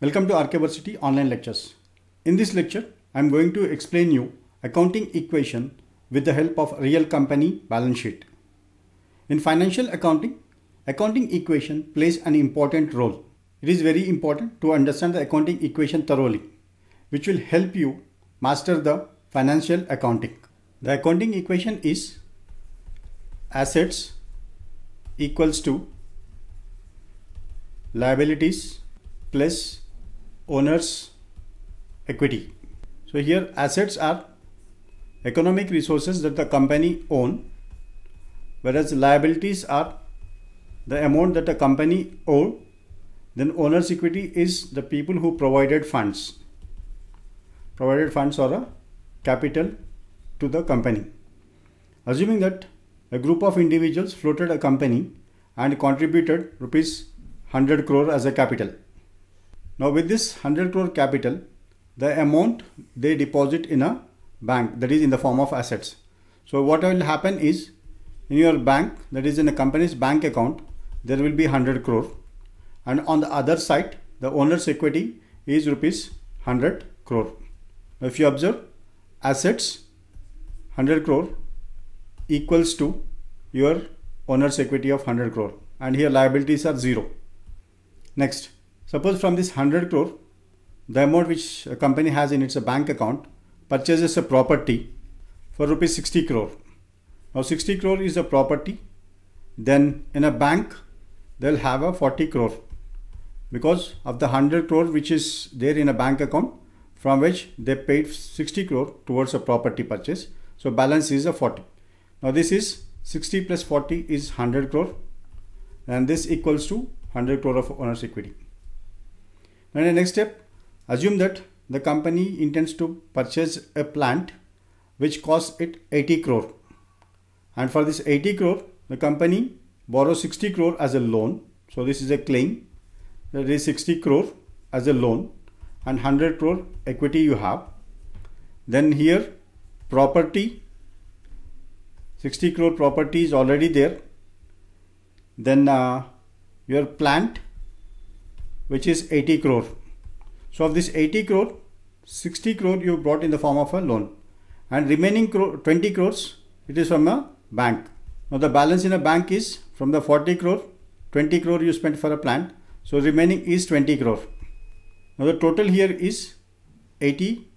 Welcome to Archiversity online lectures. In this lecture, I am going to explain you accounting equation with the help of real company balance sheet. In financial accounting, accounting equation plays an important role. It is very important to understand the accounting equation thoroughly, which will help you master the financial accounting. The accounting equation is assets equals to liabilities plus owner's equity. So here assets are economic resources that the company own, whereas liabilities are the amount that the company owe. Then owner's equity is the people who provided funds or a capital to the company. Assuming that a group of individuals floated a company and contributed rupees 100 crore as a capital. Now with this 100 crore capital, the amount they deposit in a bank, that is in the form of assets. So what will happen is, in your bank, that is in a company's bank account, there will be 100 crore, and on the other side the owner's equity is rupees 100 crore. Now if you observe, assets 100 crore equals to your owner's equity of 100 crore, and here liabilities are 0. Next, suppose from this 100 crore, the amount which a company has in its bank account purchases a property for rupees 60 crore. Now 60 crore is a property. Then in a bank, they'll have a 40 crore because of the 100 crore which is there in a bank account, from which they paid 60 crore towards a property purchase. So balance is a 40. Now this is 60 plus 40 is 100 crore, and this equals to 100 crore of owner's equity. Now in the next step, assume that the company intends to purchase a plant which costs it 80 crore, and for this 80 crore the company borrows 60 crore as a loan. So this is a claim, that is 60 crore as a loan and 100 crore equity you have. Then here property, 60 crore property is already there. Then your plant, which is 80 crore. So of this 80 crore, 60 crore you brought in the form of a loan, and remaining 20 crores it is from a bank. Now the balance in a bank is from the 40 crore, 20 crore you spent for a plant, so remaining is 20 crore. Now the total here is 80,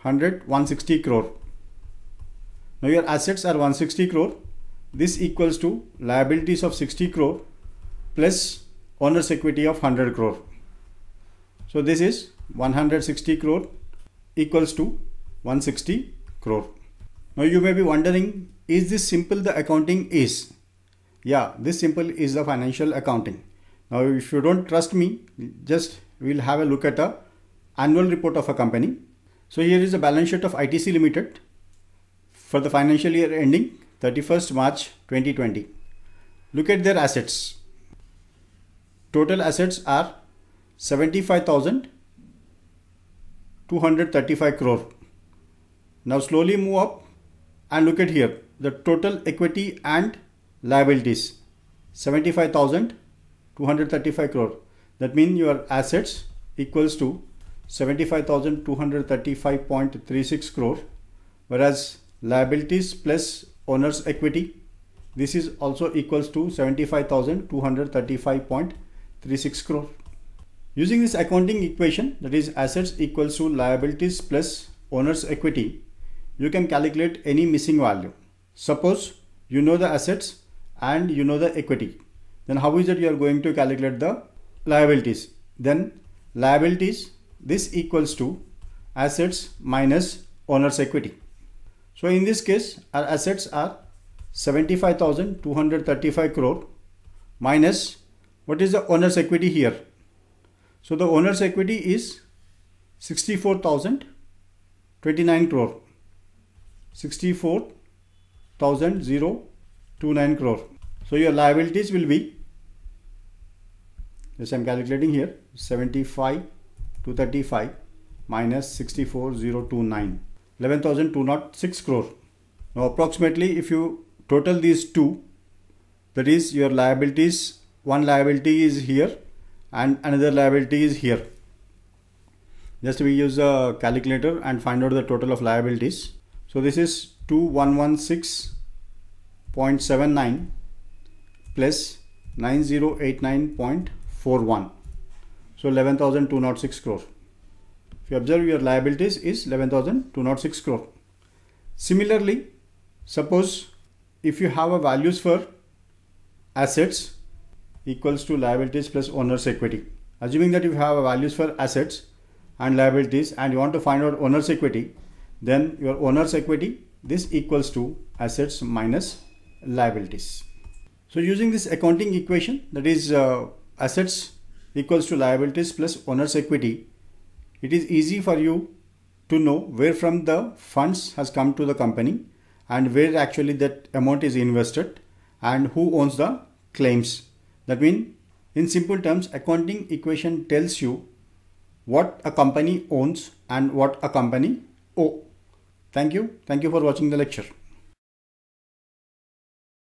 100, 160 crore. Now your assets are 160 crore. This equals to liabilities of 60 crore plus owner's equity of 100 crore. So this is 160 crore equals to 160 crore. Now you may be wondering, is this simple the accounting is? Yeah, this simple is the financial accounting. Now if you don't trust me, just we'll have a look at a annual report of a company. So here is the balance sheet of ITC Limited for the financial year ending 31st March 2020. Look at their assets. Total assets are 75,235 crore. Now slowly move up and look at here the total equity and liabilities, 75,235 crore. That means your assets equals to 75,235.36 crore, whereas liabilities plus owner's equity, this is also equals to 75,235.36 crore. Using this accounting equation, that is assets equals to liabilities plus owner's equity, you can calculate any missing value. Suppose you know the assets and you know the equity, then how is it you are going to calculate the liabilities? Then liabilities, this equals to assets minus owner's equity. So in this case our assets are 75,235 crore minus what is the owner's equity here. So the owner's equity is 64,029 crore. 64,029 crore. So your liabilities will be, yes, I am calculating here, 75,235 minus 64,029, 11,206 crore. Now approximately if you total these two, that is your liabilities, one liability is here and another liability is here. Just we use a calculator and find out the total of liabilities. So this is 2116.79 plus 9089.41. So 11,206 crore. If you observe, your liabilities is 11,206 crore. Similarly, suppose if you have a values for assets equals to liabilities plus owner's equity. Assuming that you have a values for assets and liabilities and you want to find out owner's equity, then your owner's equity, this equals to assets minus liabilities. So using this accounting equation, that is assets equals to liabilities plus owner's equity, it is easy for you to know where from the funds has come to the company and where actually that amount is invested and who owns the claims. That means, in simple terms, accounting equation tells you what a company owns and what a company owes. Thank you. Thank you for watching the lecture.